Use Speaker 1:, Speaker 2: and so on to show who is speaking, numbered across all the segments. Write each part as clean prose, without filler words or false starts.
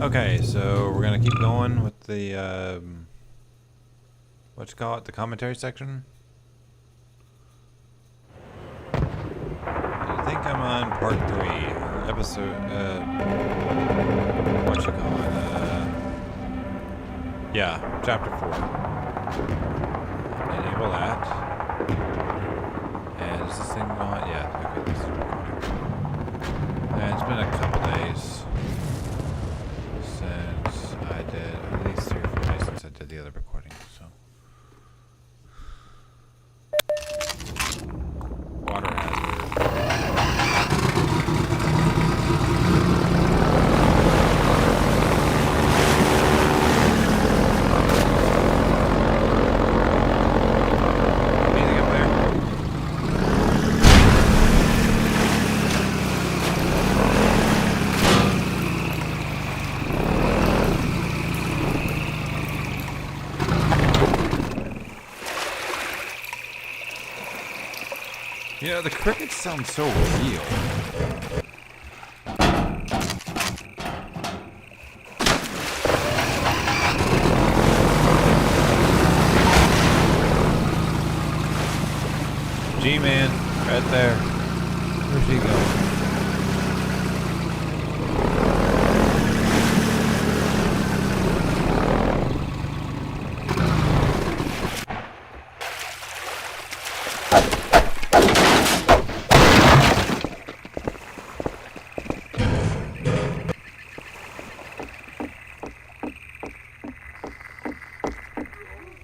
Speaker 1: Okay, so we're gonna keep going with the what you call it, the commentary section. I think I'm on part 3, or episode. What you call it? Yeah, chapter 4. Enable that. And is this thing on? Yeah. Okay, this is recording. And it's been a couple days since I did, at least 3 or 4 days since I did the other recording. So. Water hazard. Anything up there? You know, the crickets sound so real. G-Man, right there. Where's he going?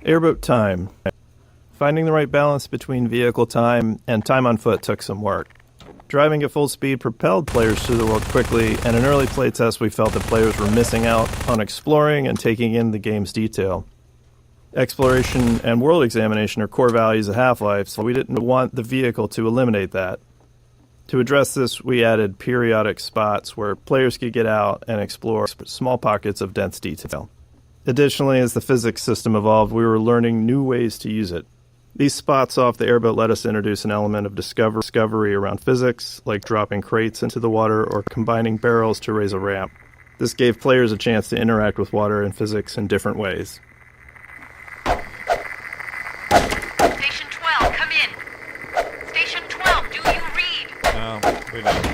Speaker 2: Airboat time. Finding the right balance between vehicle time and time on foot took some work. Driving at full speed propelled players through the world quickly, and in early playtests we felt that players were missing out on exploring and taking in the game's detail. Exploration and world examination are core values of Half-Life, so we didn't want the vehicle to eliminate that. To address this, we added periodic spots where players could get out and explore small pockets of dense detail. Additionally, as the physics system evolved, we were learning new ways to use it. These spots off the airboat let us introduce an element of discovery around physics, like dropping crates into the water or combining barrels to raise a ramp. This gave players a chance to interact with water and physics in different ways.
Speaker 3: Station 12, come in. Station 12, do you read?
Speaker 1: No, we don't.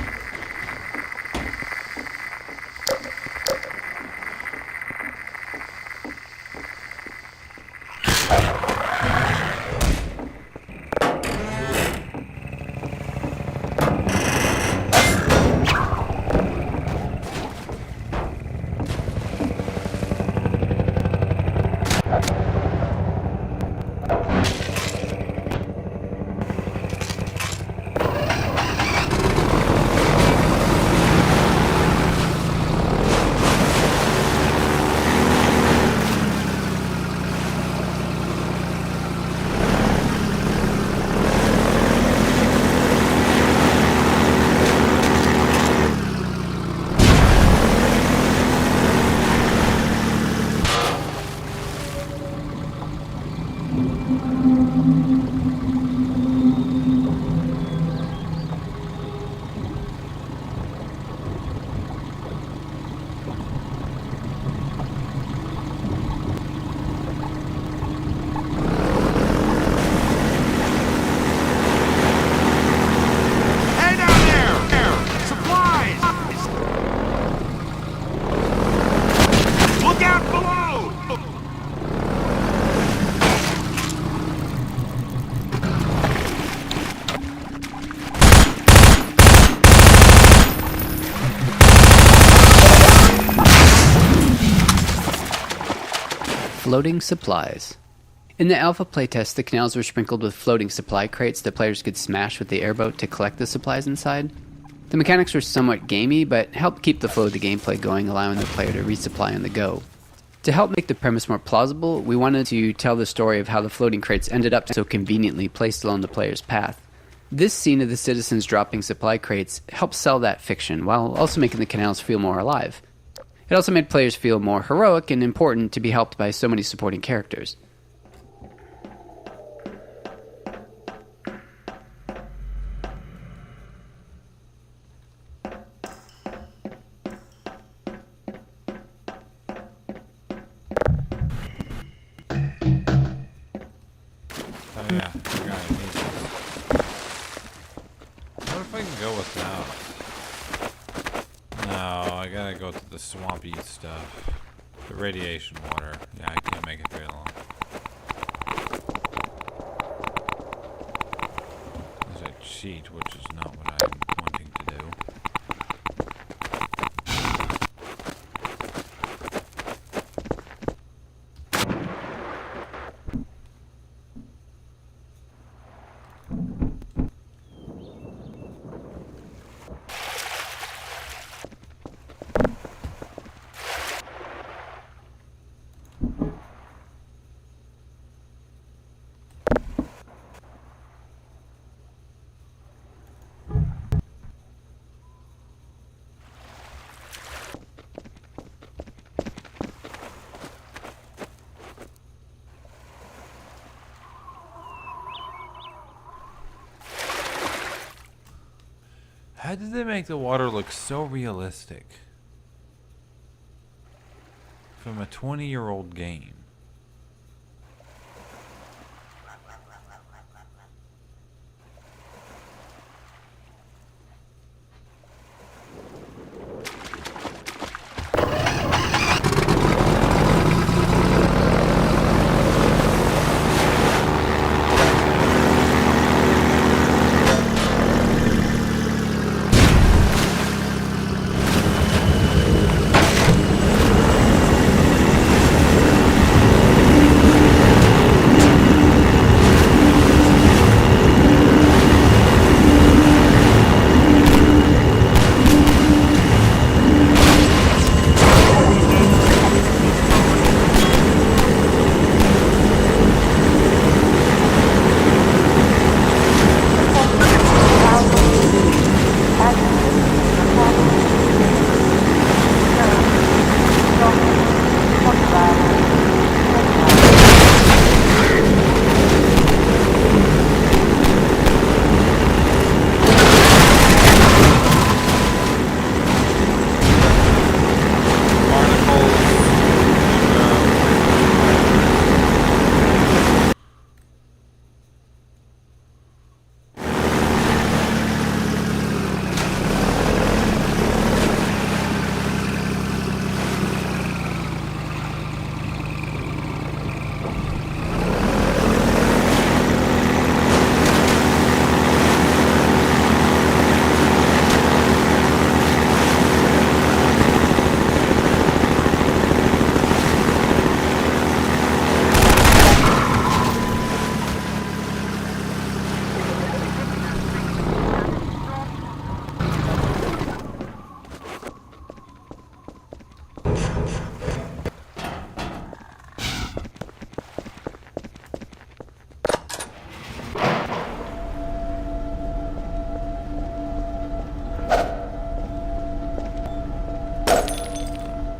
Speaker 4: Floating supplies. In the alpha playtest, the canals were sprinkled with floating supply crates that players could smash with the airboat to collect the supplies inside. The mechanics were somewhat gamey, but helped keep the flow of the gameplay going, allowing the player to resupply on the go. To help make the premise more plausible, we wanted to tell the story of how the floating crates ended up so conveniently placed along the player's path. This scene of the citizens dropping supply crates helped sell that fiction, while also making the canals feel more alive. It also made players feel more heroic and important to be helped by so many supporting characters.
Speaker 1: gotta go to the swampy stuff. The radiation water. Yeah, I can't make it very long. There's a cheat, which is not what I'm wanting to do. How did they make the water look so realistic? From a 20-year-old game.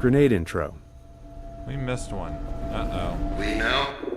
Speaker 5: Grenade intro.
Speaker 1: We missed one. Uh-oh.
Speaker 6: We know.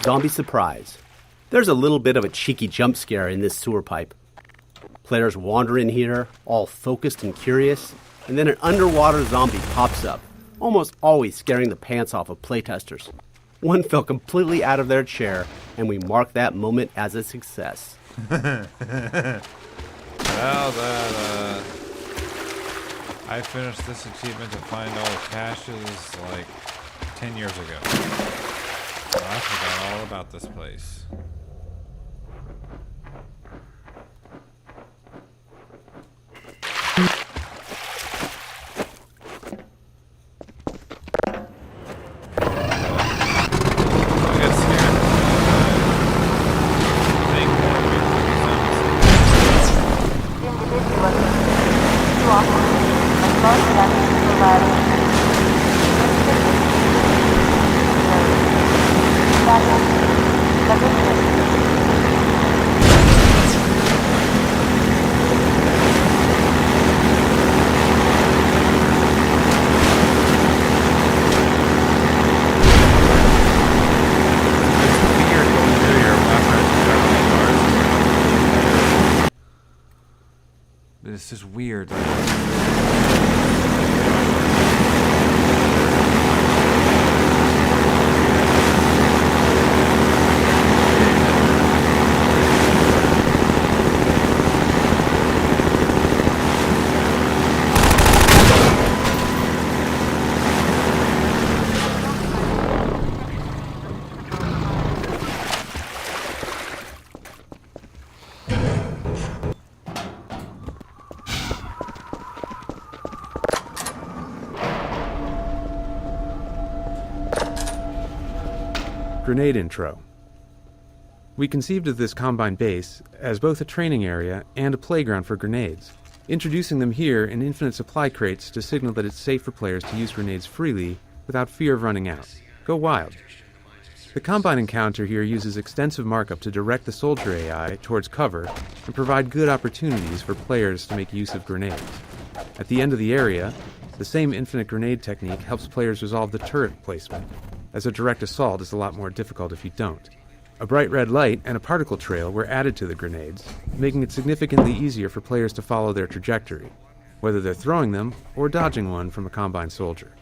Speaker 7: Zombie surprise. There's a little bit of a cheeky jump scare in this sewer pipe. Players wander in here, all focused and curious, and then an underwater zombie pops up, almost always scaring the pants off of playtesters. One fell completely out of their chair, and we marked that moment as a success.
Speaker 1: Well, I finished this achievement to find all the caches like 10 years ago. I forgot all about this place. This is weird.
Speaker 5: Grenade intro. We conceived of this Combine base as both a training area and a playground for grenades, introducing them here in infinite supply crates to signal that it's safe for players to use grenades freely without fear of running out. Go wild. The Combine encounter here uses extensive markup to direct the soldier AI towards cover and provide good opportunities for players to make use of grenades. At the end of the area, the same infinite grenade technique helps players resolve the turret placement, as a direct assault is a lot more difficult if you don't. A bright red light and a particle trail were added to the grenades, making it significantly easier for players to follow their trajectory, whether they're throwing them or dodging one from a Combine soldier.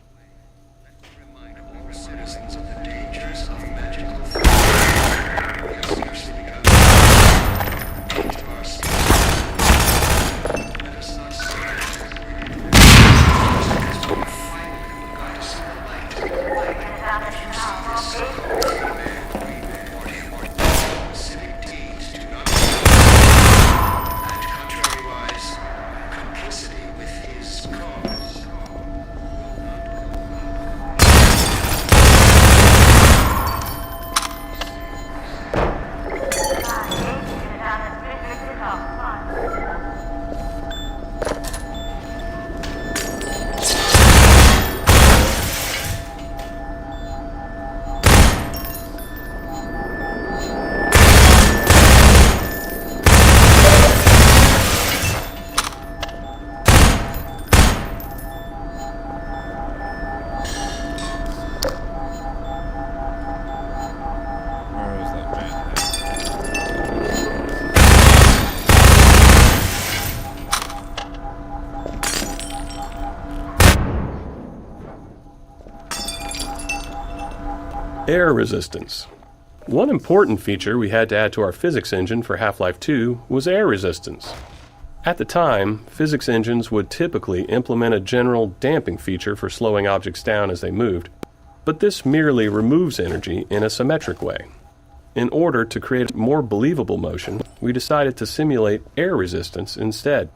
Speaker 6: Air resistance. One important feature we had to add to our physics engine for Half-Life 2 was air resistance. At the time, physics engines would typically implement a general damping feature for slowing objects down as they moved, but this merely removes energy in a symmetric way. In order to create more believable motion, we decided to simulate air resistance instead.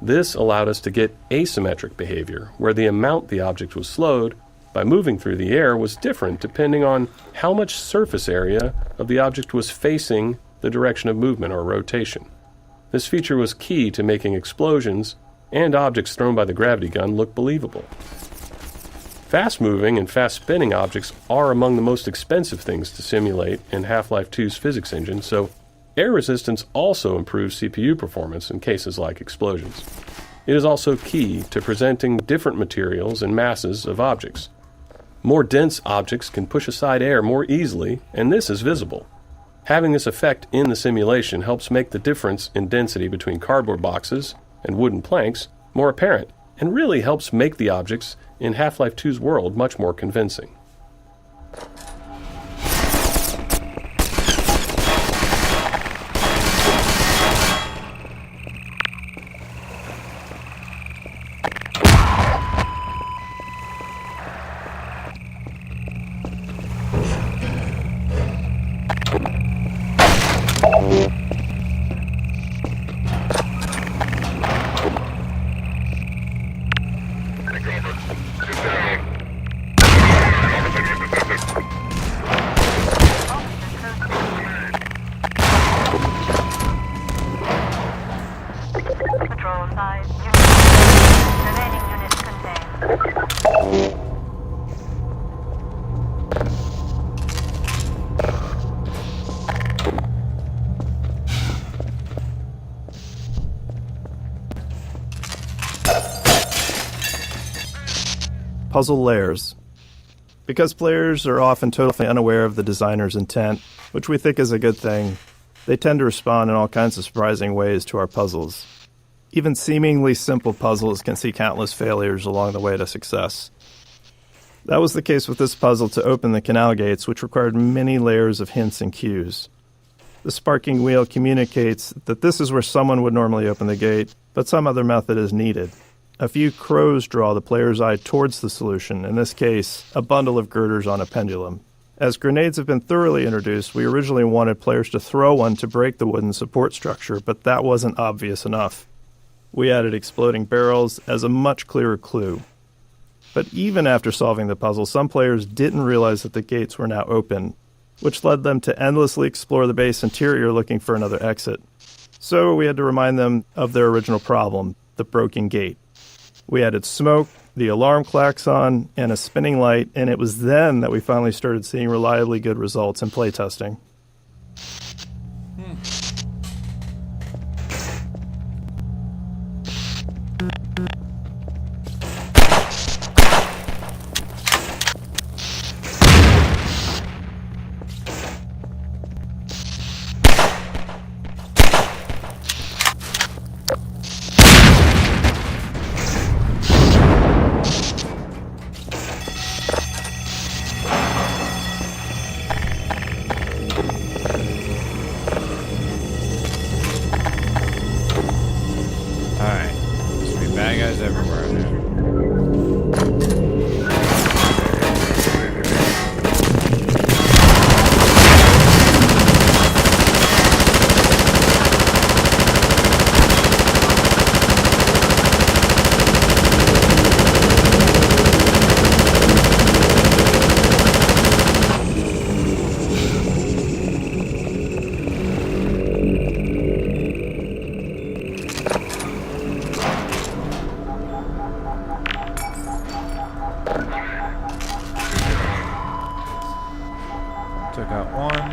Speaker 6: This allowed us to get asymmetric behavior, where the amount the object was slowed by moving through the air was different depending on how much surface area of the object was facing the direction of movement or rotation. This feature was key to making explosions and objects thrown by the gravity gun look believable. Fast-moving and fast-spinning objects are among the most expensive things to simulate in Half-Life 2's physics engine, so air resistance also improves CPU performance in cases like explosions. It is also key to presenting different materials and masses of objects. More dense objects can push aside air more easily, and this is visible. Having this effect in the simulation helps make the difference in density between cardboard boxes and wooden planks more apparent, and really helps make the objects in Half-Life 2's world much more convincing.
Speaker 2: puzzle layers. Because players are often totally unaware of the designer's intent, which we think is a good thing, they tend to respond in all kinds of surprising ways to our puzzles. Even seemingly simple puzzles can see countless failures along the way to success. That was the case with this puzzle to open the canal gates, which required many layers of hints and cues. The sparking wheel communicates that this is where someone would normally open the gate, but some other method is needed. A few crows draw the player's eye towards the solution, in this case, a bundle of girders on a pendulum. As grenades have been thoroughly introduced, we originally wanted players to throw one to break the wooden support structure, but that wasn't obvious enough. We added exploding barrels as a much clearer clue. But even after solving the puzzle, some players didn't realize that the gates were now open, which led them to endlessly explore the base interior looking for another exit. So we had to remind them of their original problem, the broken gate. We added smoke, the alarm klaxon, and a spinning light, and it was then that we finally started seeing reliably good results in playtesting.
Speaker 1: Alright. There's be bad guys everywhere now. Took out one.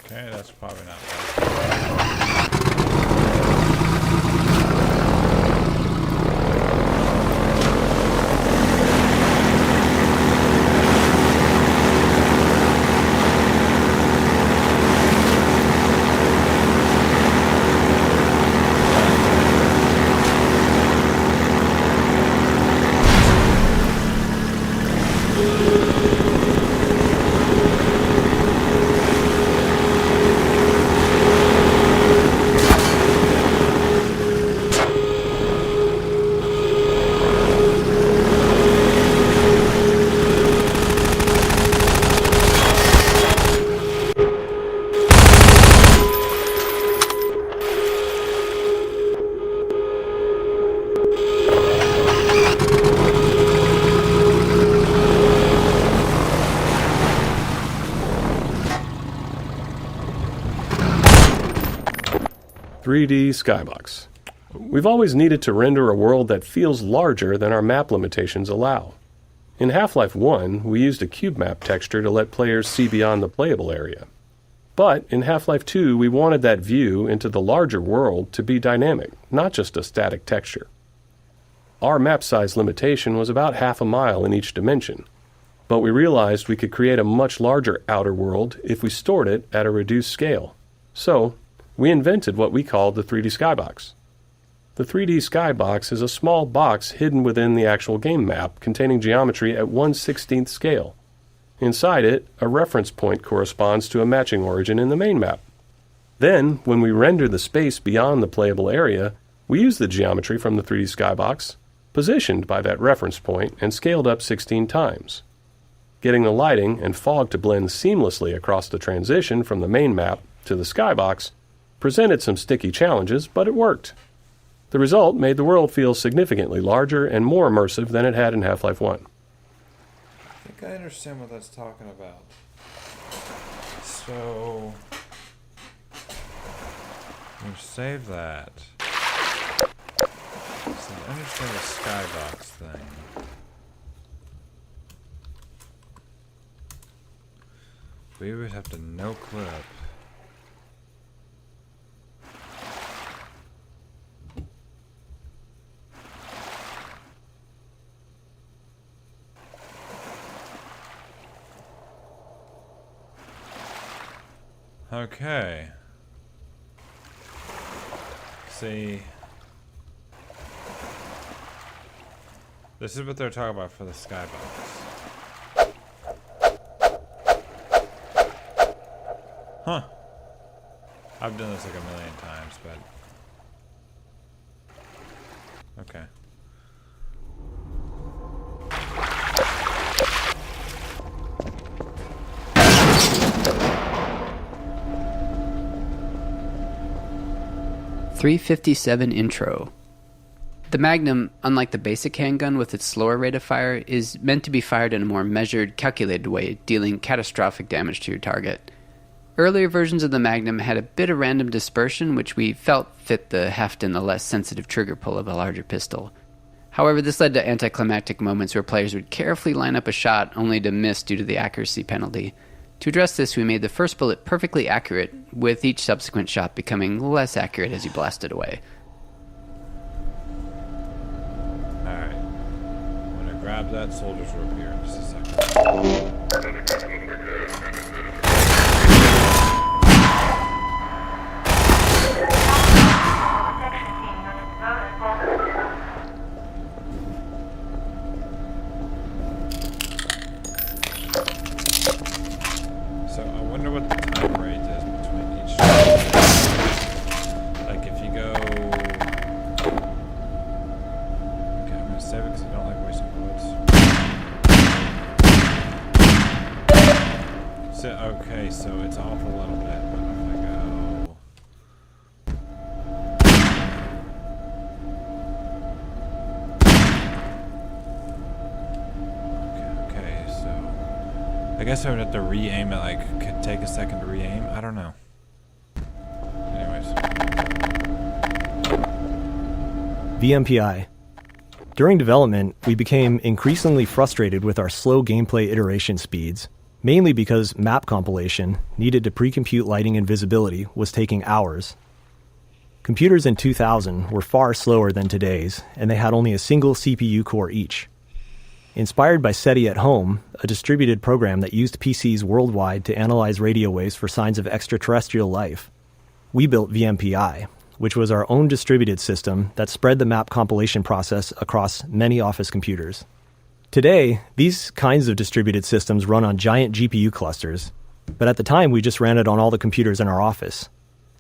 Speaker 1: Okay, that's probably not right.
Speaker 6: "3D Skybox. We've always needed to render a world that feels larger than our map limitations allow. In Half-Life 1, we used a cube map texture to let players see beyond the playable area. But in Half-Life 2, we wanted that view into the larger world to be dynamic, not just a static texture. Our map size limitation was about half a mile in each dimension, but we realized we could create a much larger outer world if we stored it at a reduced scale. So, we invented what we called the 3D Skybox. The 3D Skybox is a small box hidden within the actual game map containing geometry at 1/16th scale. Inside it, a reference point corresponds to a matching origin in the main map. Then, when we render the space beyond the playable area, we use the geometry from the 3D Skybox, positioned by that reference point and scaled up 16 times. Getting the lighting and fog to blend seamlessly across the transition from the main map to the Skybox presented some sticky challenges, but it worked. The result made the world feel significantly larger and more immersive than it had in Half-Life 1.
Speaker 1: I think I understand what that's talking about. So, we save that. So I understand the skybox thing. We would have to no clip. Okay. See. This is what they're talking about for the skybox. Huh. I've done this like a million times, but... Okay.
Speaker 4: .357 Intro. The Magnum, unlike the basic handgun with its slower rate of fire, is meant to be fired in a more measured, calculated way, dealing catastrophic damage to your target. Earlier versions of the Magnum had a bit of random dispersion, which we felt fit the heft and the less sensitive trigger pull of a larger pistol. However, this led to anticlimactic moments where players would carefully line up a shot only to miss due to the accuracy penalty. To address this, we made the first bullet perfectly accurate, with each subsequent shot becoming less accurate as you blasted away.
Speaker 1: Alright. I'm gonna grab that soldier's rope here in just a second. So, okay, so it's off a little bit, but if I go... Okay, so... I guess I would have to re-aim it, like, could take a second to re-aim? I don't know. Anyways.
Speaker 8: VMPI. During development, we became increasingly frustrated with our slow gameplay iteration speeds, mainly because map compilation, needed to pre-compute lighting and visibility, was taking hours. Computers in 2000 were far slower than today's, and they had only a single CPU core each. Inspired by SETI at Home, a distributed program that used PCs worldwide to analyze radio waves for signs of extraterrestrial life, we built VMPI, which was our own distributed system that spread the map compilation process across many office computers. Today, these kinds of distributed systems run on giant GPU clusters, but at the time we just ran it on all the computers in our office.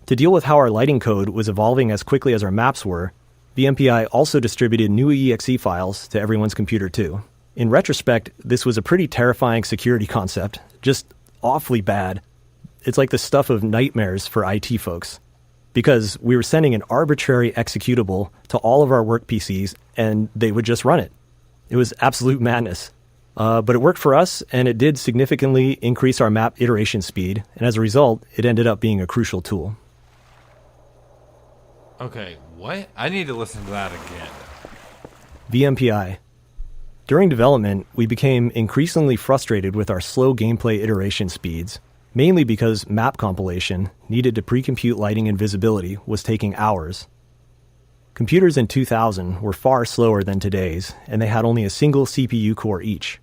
Speaker 8: To deal with how our lighting code was evolving as quickly as our maps were, VMPI also distributed new exe files to everyone's computer too. In retrospect, this was a pretty terrifying security concept, just awfully bad. It's like the stuff of nightmares for IT folks. Because we were sending an arbitrary executable to all of our work PCs, and they would just run it. It was absolute madness. But it worked for us, and it did significantly increase our map iteration speed, and as a result, it ended up being a crucial tool.
Speaker 1: Okay, what? I need to listen to that again.
Speaker 8: VMPI. During development, we became increasingly frustrated with our slow gameplay iteration speeds, mainly because map compilation, needed to pre-compute lighting and visibility, was taking hours. Computers in 2000 were far slower than today's, and they had only a single CPU core each.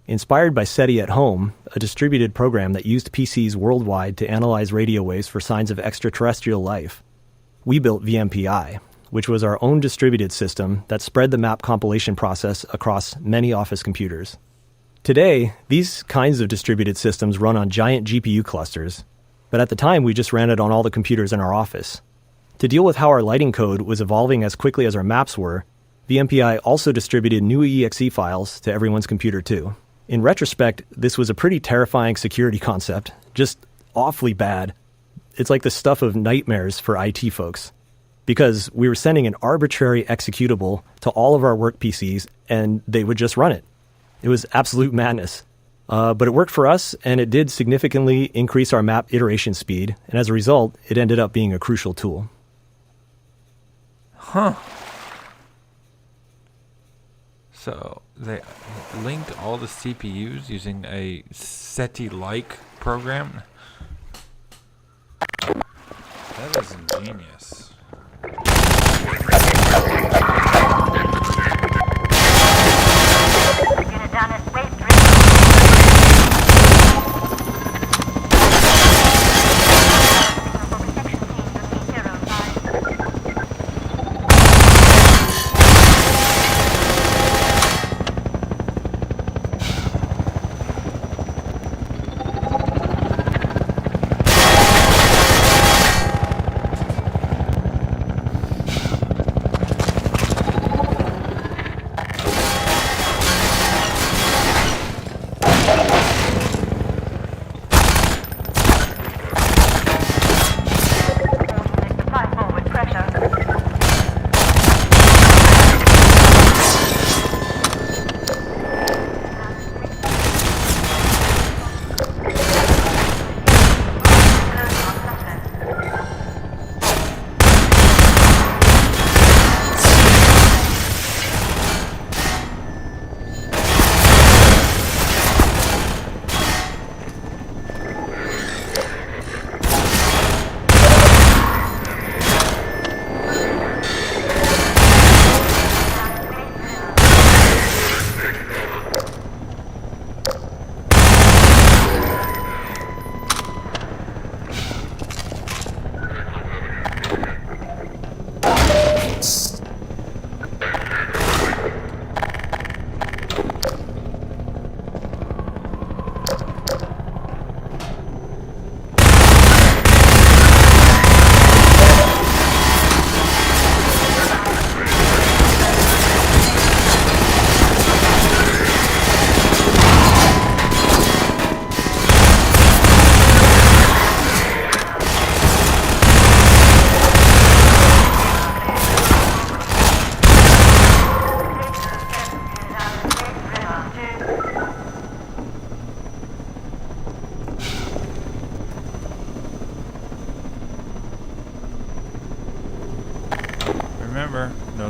Speaker 8: Inspired by SETI at Home, a distributed program that used PCs worldwide to analyze radio waves for signs of extraterrestrial life, we built VMPI, which was our own distributed system that spread the map compilation process across many office computers. Today, these kinds of distributed systems run on giant GPU clusters, but at the time we just ran it on all the computers in our office. To deal with how our lighting code was evolving as quickly as our maps were, VMPI also distributed new exe files to everyone's computer too. In retrospect, this was a pretty terrifying security concept, just awfully bad. It's like the stuff of nightmares for IT folks. Because we were sending an arbitrary executable to all of our work PCs, and they would just run it. It was absolute madness. But it worked for us, and it did significantly increase our map iteration speed, and as a result, it ended up being a crucial tool.
Speaker 1: Huh. So, they linked all the CPUs using a SETI-like program? That is ingenious.
Speaker 3: Unit down at Waste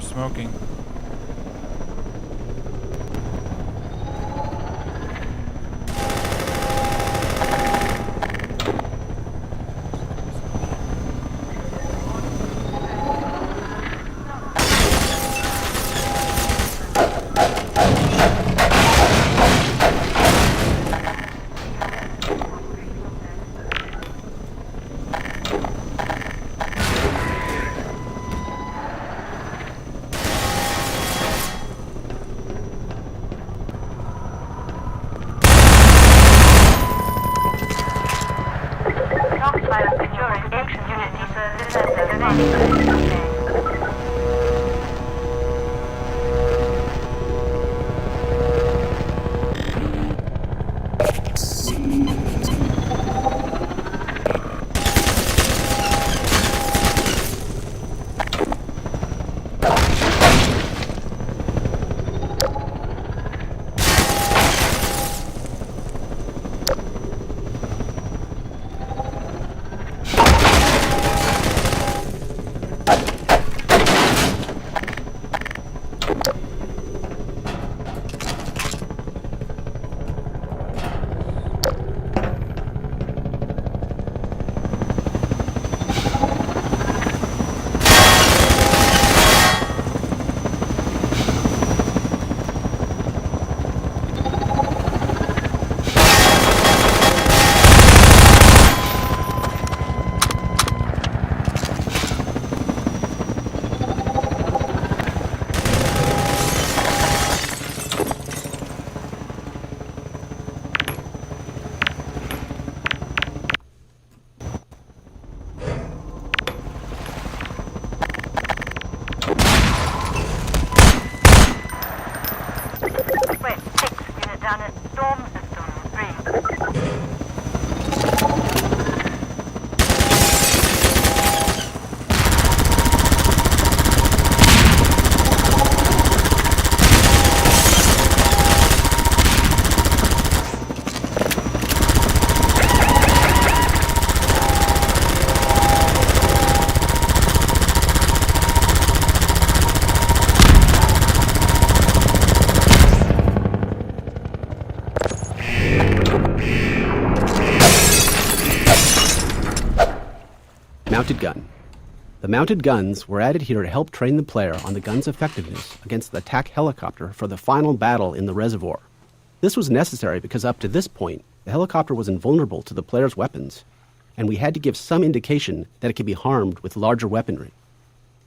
Speaker 1: smoking.
Speaker 3: down at Storm System 3.
Speaker 7: Mounted gun. The mounted guns were added here to help train the player on the gun's effectiveness against the attack helicopter for the final battle in the reservoir. This was necessary because up to this point, the helicopter was invulnerable to the player's weapons, and we had to give some indication that it could be harmed with larger weaponry.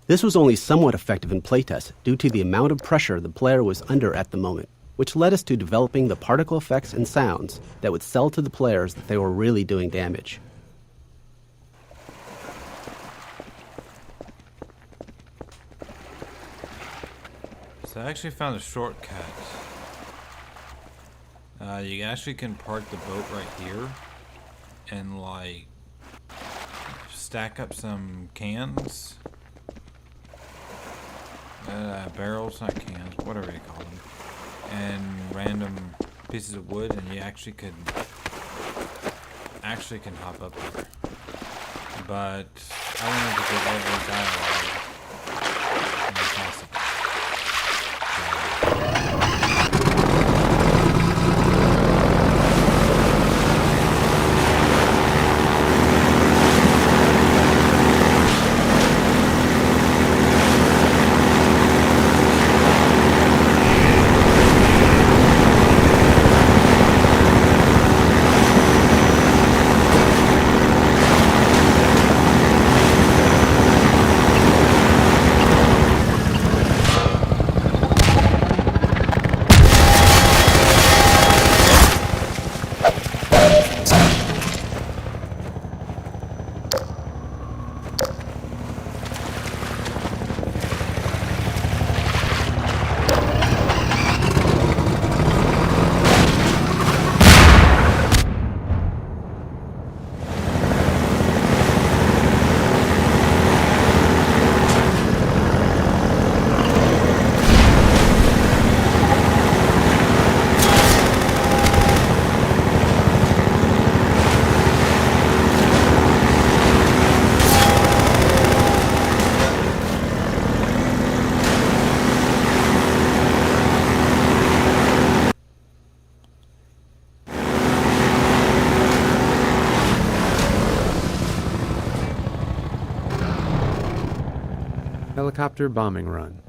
Speaker 7: This was only somewhat effective in playtest due to the amount of pressure the player was under at the moment, which led us to developing the particle effects and sounds that would sell to the players that they were really doing damage.
Speaker 1: So I actually found a shortcut. You actually can park the boat right here and like stack up some cans, barrels, not cans, whatever you call them, and random pieces of wood, and you actually can hop up there. But I wanted to get every dialogue in the possible.
Speaker 5: Helicopter Bombing Run.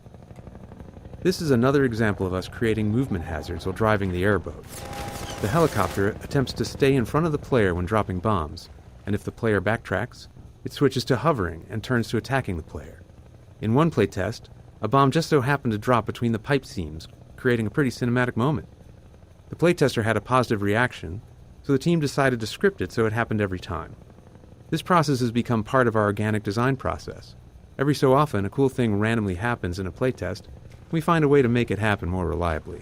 Speaker 5: This is another example of us creating movement hazards while driving the airboat. The helicopter attempts to stay in front of the player when dropping bombs, and if the player backtracks, it switches to hovering and turns to attacking the player. In one playtest, a bomb just so happened to drop between the pipe seams, creating a pretty cinematic moment. The playtester had a positive reaction, so the team decided to script it so it happened every time. This process has become part of our organic design process. Every so often, a cool thing randomly happens in a playtest, and we find a way to make it happen more reliably.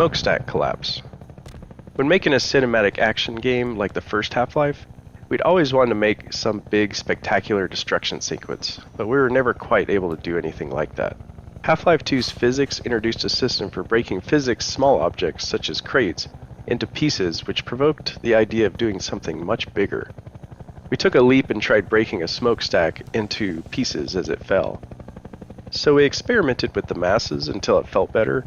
Speaker 9: Smokestack collapse. When making a cinematic action game like the first Half-Life, we'd always wanted to make some big, spectacular destruction sequence, but we were never quite able to do anything like that. Half-Life 2's physics introduced a system for breaking physics small objects, such as crates, into pieces, which provoked the idea of doing something much bigger. We took a leap and tried breaking a smokestack into pieces as it fell. So we experimented with the masses until it felt better,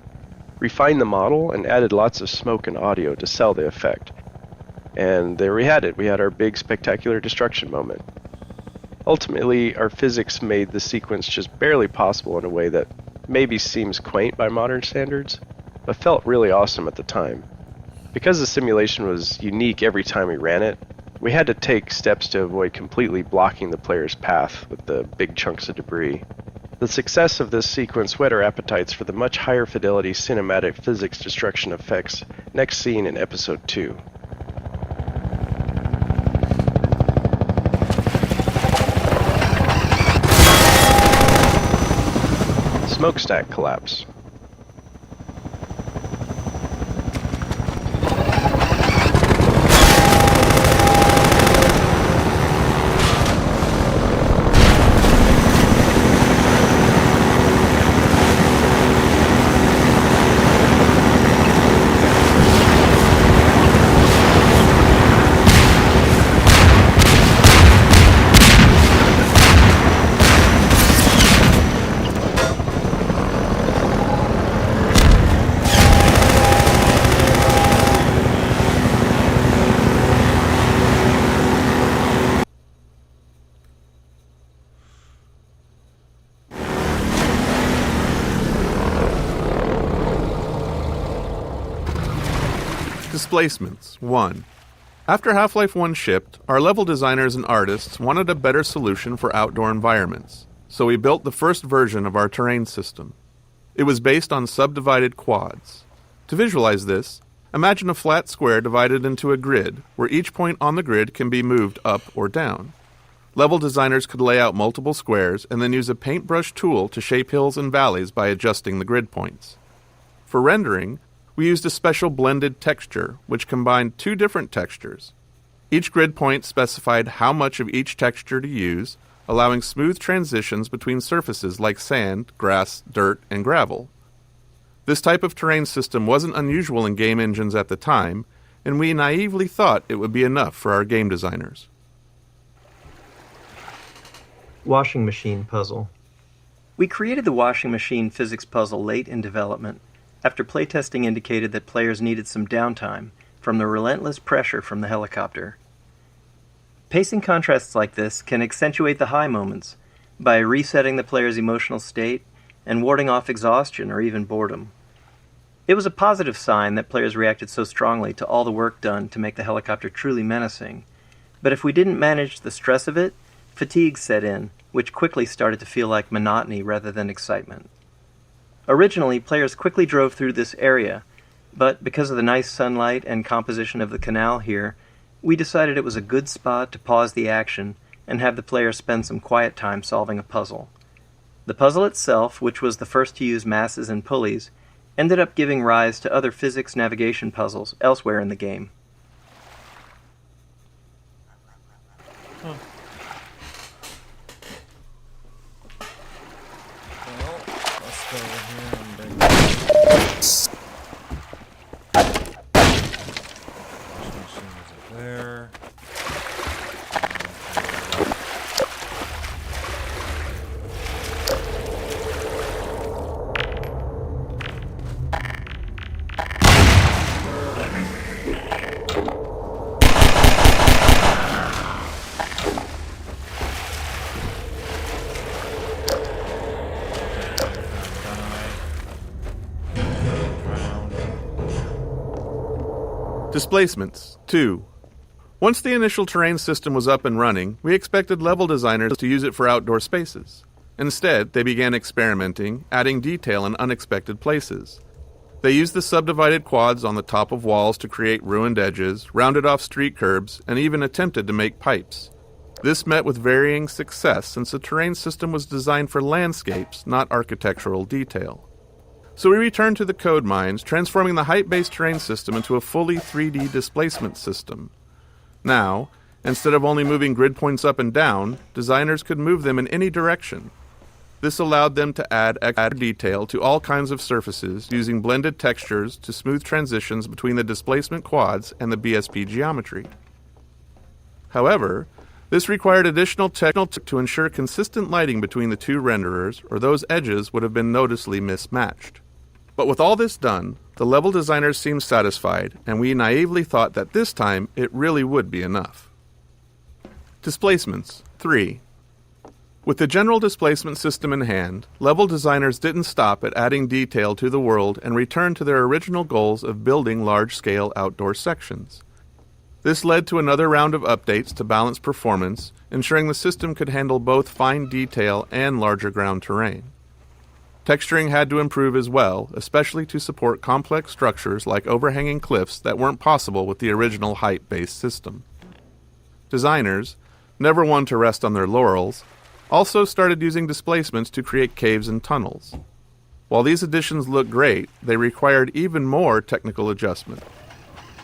Speaker 9: refined the model, and added lots of smoke and audio to sell the effect. And there we had it. We had our big spectacular destruction moment. Ultimately, our physics made the sequence just barely possible in a way that maybe seems quaint by modern standards, but felt really awesome at the time. Because the simulation was unique every time we ran it, we had to take steps to avoid completely blocking the player's path with the big chunks of debris. The success of this sequence whet our appetites for the much higher fidelity cinematic physics destruction effects next seen in Episode 2. Smokestack collapse.
Speaker 10: Displacements 1. After Half-Life 1 shipped, our level designers and artists wanted a better solution for outdoor environments, so we built the first version of our terrain system. It was based on subdivided quads. To visualize this, imagine a flat square divided into a grid, where each point on the grid can be moved up or down. Level designers could lay out multiple squares and then use a paintbrush tool to shape hills and valleys by adjusting the grid points. For rendering, we used a special blended texture, which combined two different textures. Each grid point specified how much of each texture to use, allowing smooth transitions between surfaces like sand, grass, dirt, and gravel. This type of terrain system wasn't unusual in game engines at the time, and we naively thought it would be enough for our game designers.
Speaker 2: Washing machine puzzle. We created the washing machine physics puzzle late in development, after playtesting indicated that players needed some downtime from the relentless pressure from the helicopter. Pacing contrasts like this can accentuate the high moments by resetting the player's emotional state and warding off exhaustion or even boredom. It was a positive sign that players reacted so strongly to all the work done to make the helicopter truly menacing, but if we didn't manage the stress of it, fatigue set in, which quickly started to feel like monotony rather than excitement. Originally, players quickly drove through this area, but because of the nice sunlight and composition of the canal here, we decided it was a good spot to pause the action and have the player spend some quiet time solving a puzzle. The puzzle itself, which was the first to use masses and pulleys, ended up giving rise to other physics navigation puzzles elsewhere in the game.
Speaker 1: There.
Speaker 10: Displacements 2. Once the initial terrain system was up and running, we expected level designers to use it for outdoor spaces. Instead, they began experimenting, adding detail in unexpected places. They used the subdivided quads on the top of walls to create ruined edges, rounded off street curbs, and even attempted to make pipes. This met with varying success since the terrain system was designed for landscapes, not architectural detail. So we returned to the code mines, transforming the height-based terrain system into a fully 3D displacement system. Now, instead of only moving grid points up and down, designers could move them in any direction. This allowed them to add extra detail to all kinds of surfaces using blended textures to smooth transitions between the displacement quads and the BSP geometry. However, this required additional technology to ensure consistent lighting between the two renderers, or those edges would have been noticeably mismatched. But with all this done, the level designers seemed satisfied, and we naively thought that this time it really would be enough. Displacements 3. With the general displacement system in hand, level designers didn't stop at adding detail to the world and returned to their original goals of building large-scale outdoor sections. This led to another round of updates to balance performance, ensuring the system could handle both fine detail and larger ground terrain. Texturing had to improve as well, especially to support complex structures like overhanging cliffs that weren't possible with the original height-based system. Designers, never one to rest on their laurels, also started using displacements to create caves and tunnels. While these additions looked great, they required even more technical adjustment.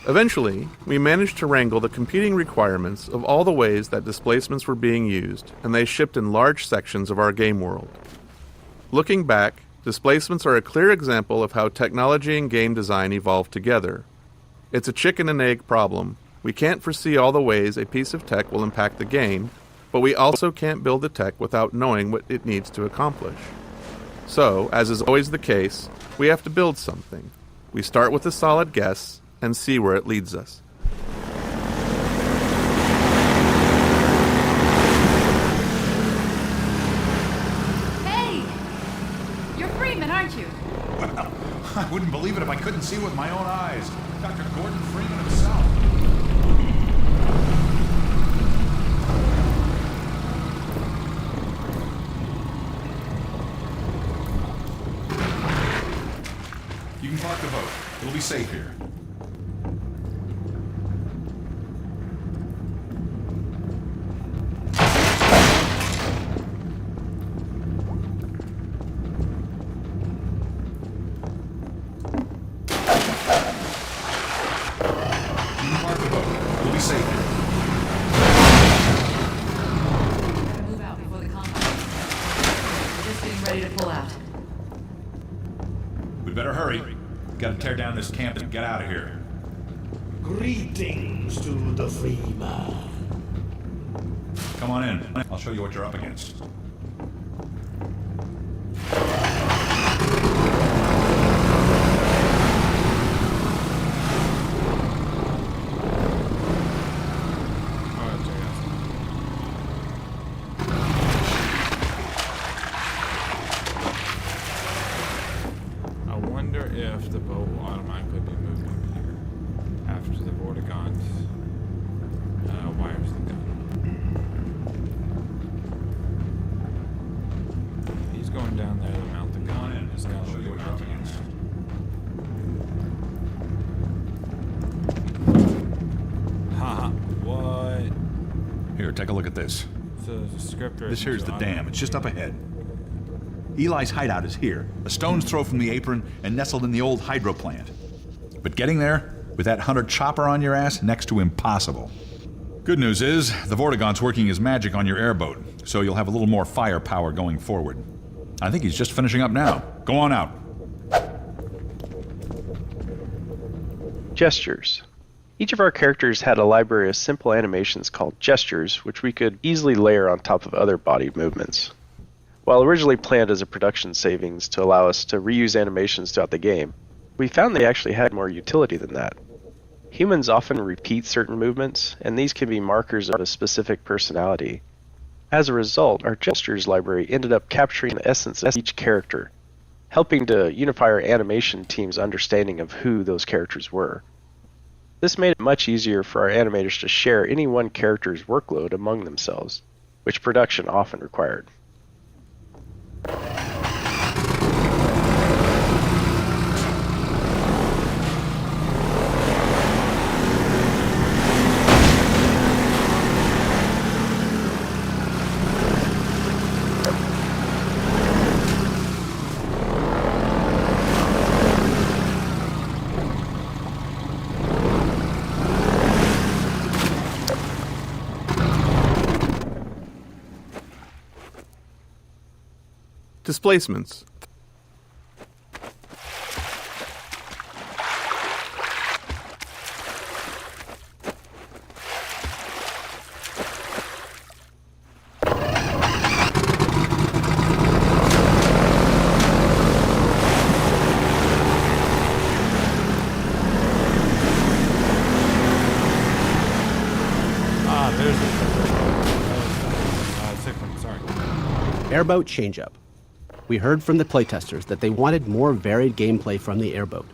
Speaker 10: Eventually, we managed to wrangle the competing requirements of all the ways that displacements were being used, and they shipped in large sections of our game world. Looking back, displacements are a clear example of how technology and game design evolve together. It's a chicken and egg problem. We can't foresee all the ways a piece of tech will impact the game, but we also can't build the tech without knowing what it needs to accomplish. So, as is always the case, we have to build something. We start with a solid guess and see where it leads us.
Speaker 3: Hey! You're Freeman, aren't you?
Speaker 11: Well, I wouldn't believe it if I couldn't see it with my own eyes. Dr. Gordon Freeman himself. You can park the boat. It'll be safe here.
Speaker 3: Move out before the combat. We're just getting ready to pull out.
Speaker 11: We better hurry. Gotta tear down this camp and get out of here.
Speaker 12: Greetings to the free man.
Speaker 11: Come on in. I'll show you what you're up against.
Speaker 1: I wonder if the boat will automatically be moving here after the Vortigaunt wires the gun. He's going down there to mount the gun, and his gun will be mounted in there. Haha, what?
Speaker 11: Here, take a look at this.
Speaker 1: So the script
Speaker 11: This here's the dam. It's just up ahead. Eli's hideout is here, a stone's throw from the apron and nestled in the old hydro plant. But getting there, with that hunter chopper on your ass, next to impossible. Good news is, the Vortigaunt's working his magic on your airboat, so you'll have a little more firepower going forward. I think he's just finishing up now. Go on out.
Speaker 9: Gestures. Each of our characters had a library of simple animations called gestures, which we could easily layer on top of other body movements. While originally planned as a production savings to allow us to reuse animations throughout the game, we found they actually had more utility than that. Humans often repeat certain movements, and these can be markers of a specific personality. As a result, our gestures library ended up capturing the essence of each character, helping to unify our animation team's understanding of who those characters were. This made it much easier for our animators to share any one character's workload among themselves, which production often required.
Speaker 10: Displacements.
Speaker 1: There's a sick one, sorry.
Speaker 7: Airboat Changeup. We heard from the playtesters that they wanted more varied gameplay from the airboat.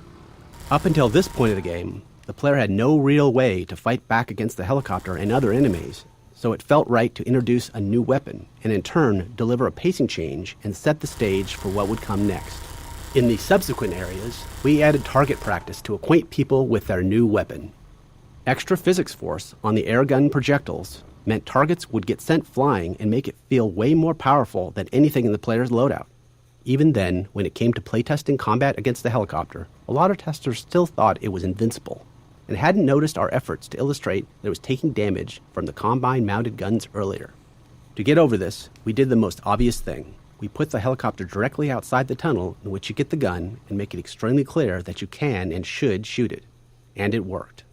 Speaker 7: Up until this point of the game, the player had no real way to fight back against the helicopter and other enemies, so it felt right to introduce a new weapon and in turn deliver a pacing change and set the stage for what would come next. In the subsequent areas, we added target practice to acquaint people with their new weapon. Extra physics force on the airgun projectiles meant targets would get sent flying and make it feel way more powerful than anything in the player's loadout. Even then, when it came to playtesting combat against the helicopter, a lot of testers still thought it was invincible and hadn't noticed our efforts to illustrate that it was taking damage from the combine-mounted guns earlier. To get over this, we did the most obvious thing. We put the helicopter directly outside the tunnel in which you get the gun and make it extremely clear that you can and should shoot it. And it worked.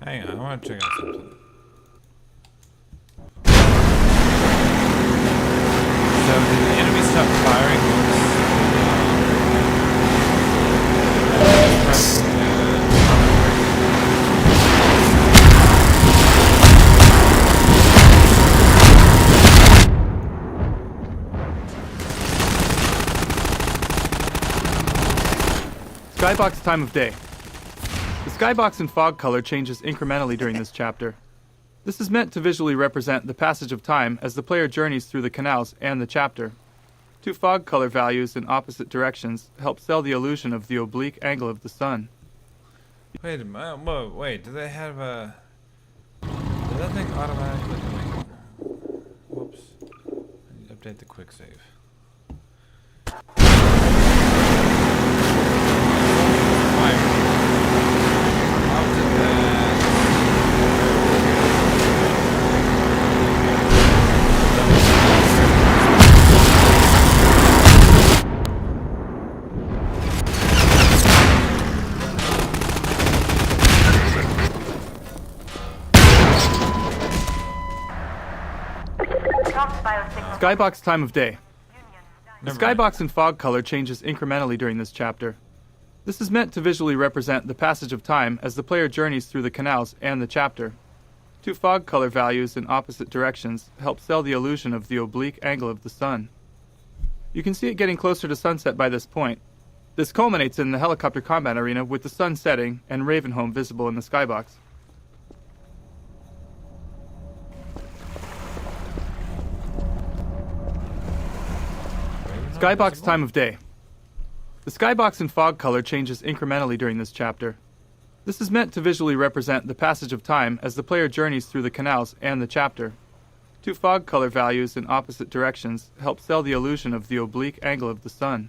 Speaker 1: Hang on, I want to check out something. So did the enemy stop firing?
Speaker 13: Skybox time of day. The skybox in fog color changes incrementally during this chapter. This is meant to visually represent the passage of time as the player journeys through the canals and the chapter. Two fog color values in opposite directions help sell the illusion of the oblique angle of the sun.
Speaker 1: Wait a minute, wait, do they have a... Does that thing automatically... Whoops. I need to update the quick save.
Speaker 3: Talks by
Speaker 13: Skybox time of day. The
Speaker 1: Never mind.
Speaker 13: skybox in fog color changes incrementally during this chapter. This is meant to visually represent the passage of time as the player journeys through the canals and the chapter. Two fog color values in opposite directions help sell the illusion of the oblique angle of the sun. You can see it getting closer to sunset by this point. This culminates in the helicopter combat arena with the sun setting and Ravenholm visible in the skybox. Skybox time of day. The skybox in fog color changes incrementally during this chapter. This is meant to visually represent the passage of time as the player journeys through the canals and the chapter. Two fog color values in opposite directions help sell the illusion of the oblique angle of the sun.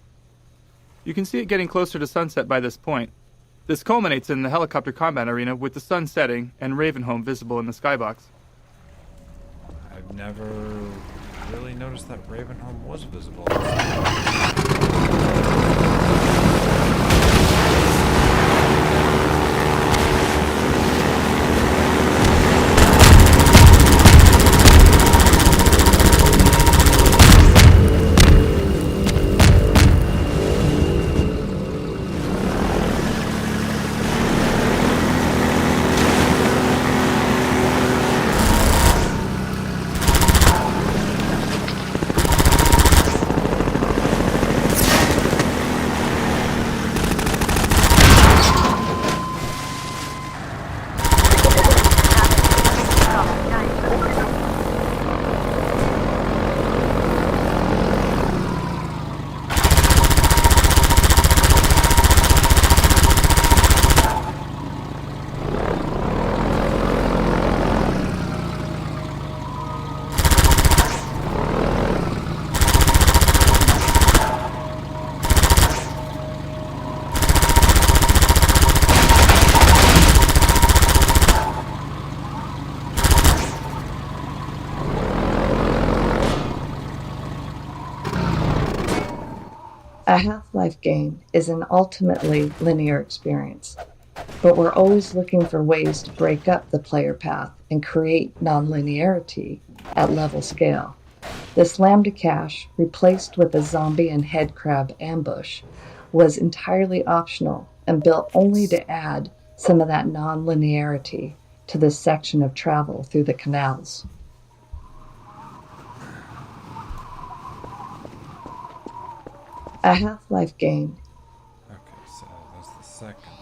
Speaker 13: You can see it getting closer to sunset by this point. This culminates in the helicopter combat arena with the sun setting and Ravenholm visible in the skybox.
Speaker 1: I've never really noticed that Ravenholm was visible.
Speaker 14: A Half-Life game is an ultimately linear experience, but we're always looking for ways to break up the player path and create nonlinearity at level scale. This lambda cache, replaced with a zombie and headcrab ambush, was entirely optional and built only to add some of that nonlinearity to this section of travel through the canals. A Half-Life game.
Speaker 1: Okay, so that's the second.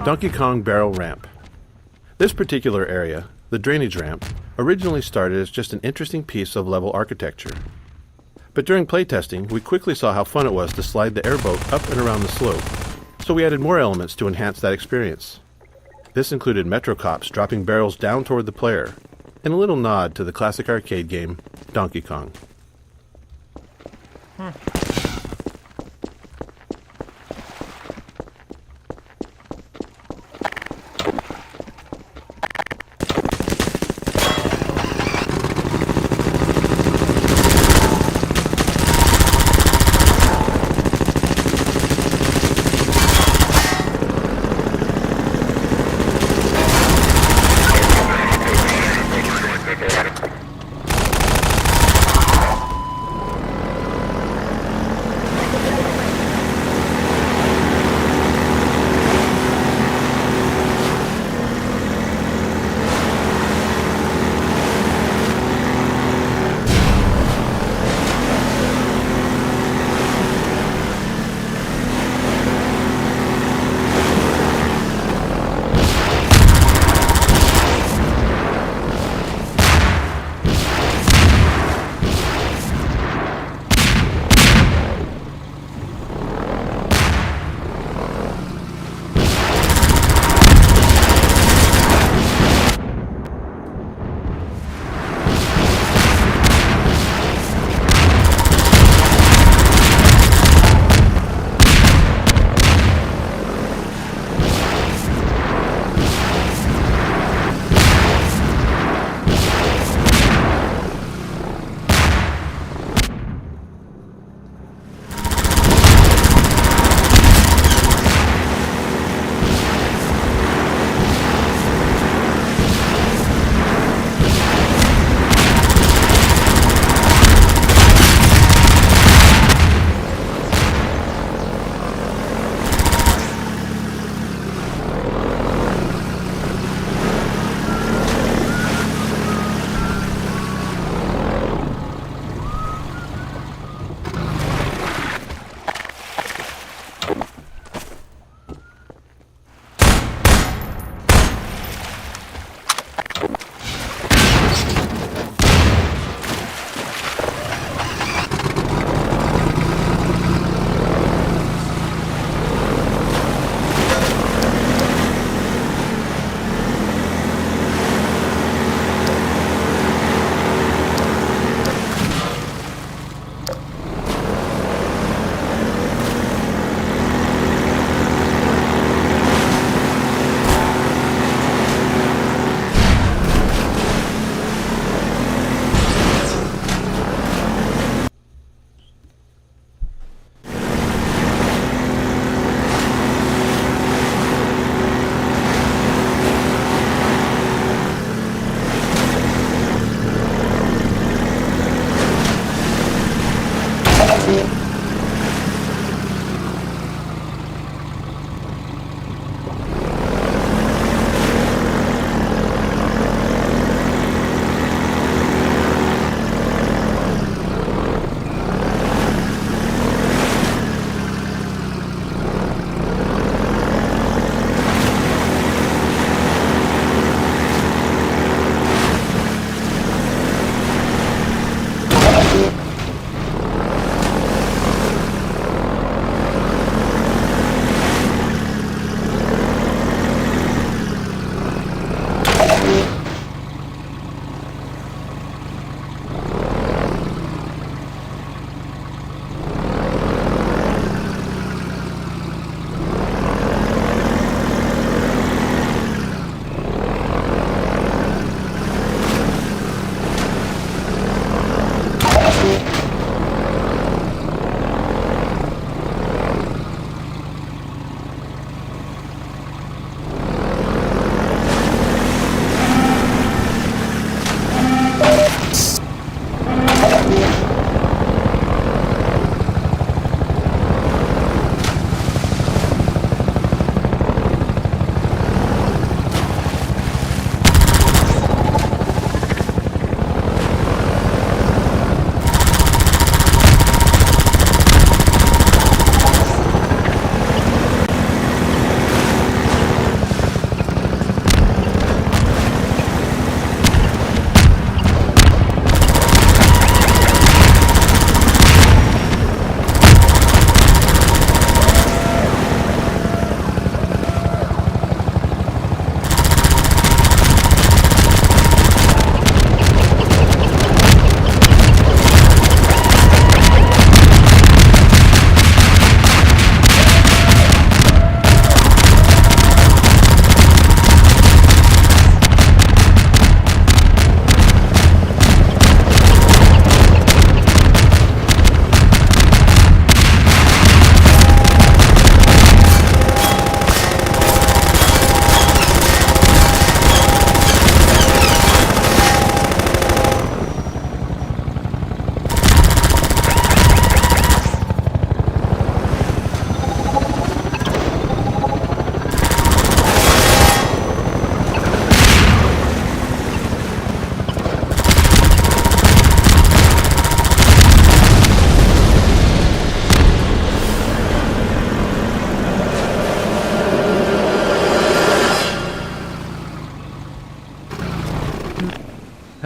Speaker 10: Donkey Kong Barrel Ramp. This particular area, the drainage ramp, originally started as just an interesting piece of level architecture. But during playtesting, we quickly saw how fun it was to slide the airboat up and around the slope, so we added more elements to enhance that experience. This included Metro Cops dropping barrels down toward the player, and a little nod to the classic arcade game, Donkey Kong.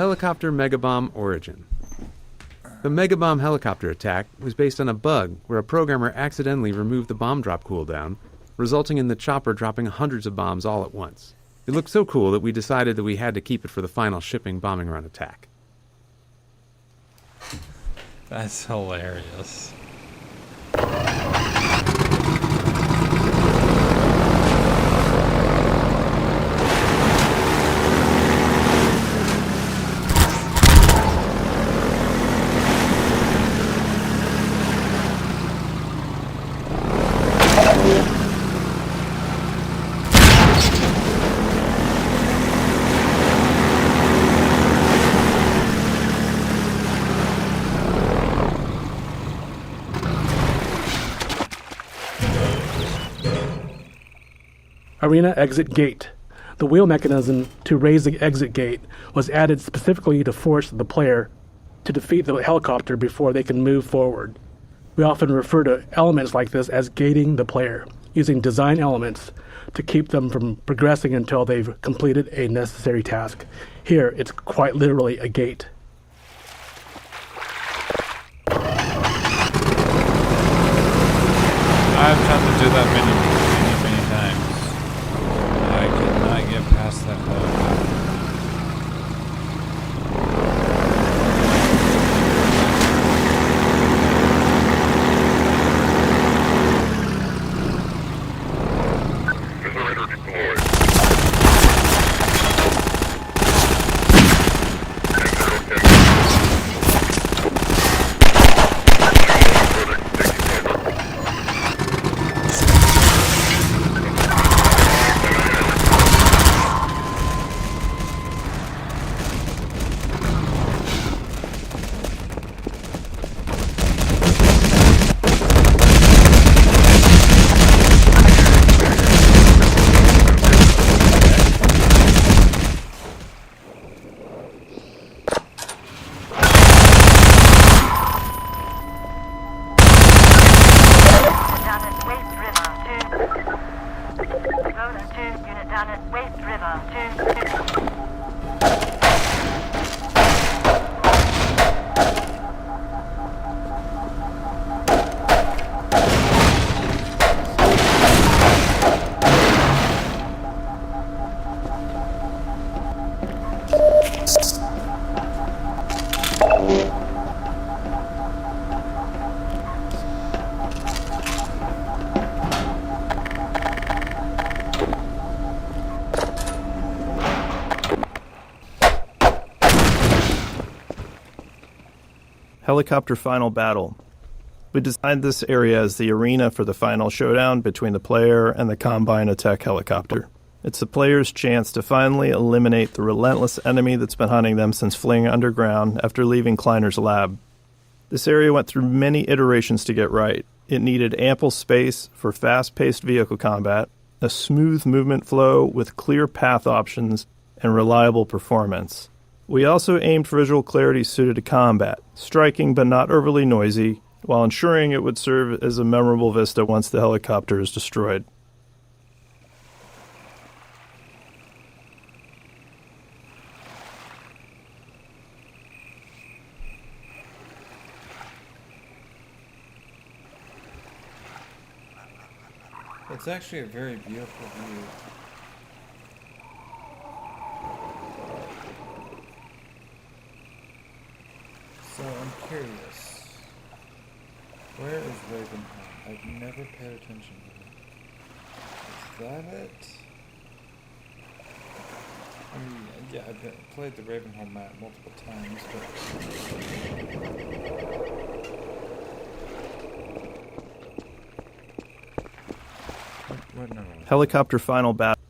Speaker 5: Helicopter Megabomb Origin. The Megabomb helicopter attack was based on a bug where a programmer accidentally removed the bomb drop cooldown, resulting in the chopper dropping hundreds of bombs all at once. It looked so cool that we decided that we had to keep it for the final shipping bombing run attack.
Speaker 1: That's hilarious.
Speaker 15: Arena Exit Gate. The wheel mechanism to raise the exit gate was added specifically to force the player to defeat the helicopter before they can move forward. We often refer to elements like this as gating the player, using design elements to keep them from progressing until they've completed a necessary task. Here, it's quite literally a gate.
Speaker 1: I've tried to do that many times. I cannot get past that helicopter.
Speaker 2: Helicopter Final Battle. We designed this area as the arena for the final showdown between the player and the Combine attack helicopter. It's the player's chance to finally eliminate the relentless enemy that's been hunting them since fleeing underground after leaving Kleiner's lab. This area went through many iterations to get right. It needed ample space for fast-paced vehicle combat, a smooth movement flow with clear path options, and reliable performance. We also aimed for visual clarity suited to combat, striking but not overly noisy, while ensuring it would serve as a memorable vista once the helicopter is destroyed.
Speaker 1: It's actually a very beautiful view. So I'm curious, where is Ravenholm? I've never paid attention to it. Is that it? I mean, yeah, I've played the Ravenholm map multiple times, but... What? No.
Speaker 2: Helicopter Final Battle.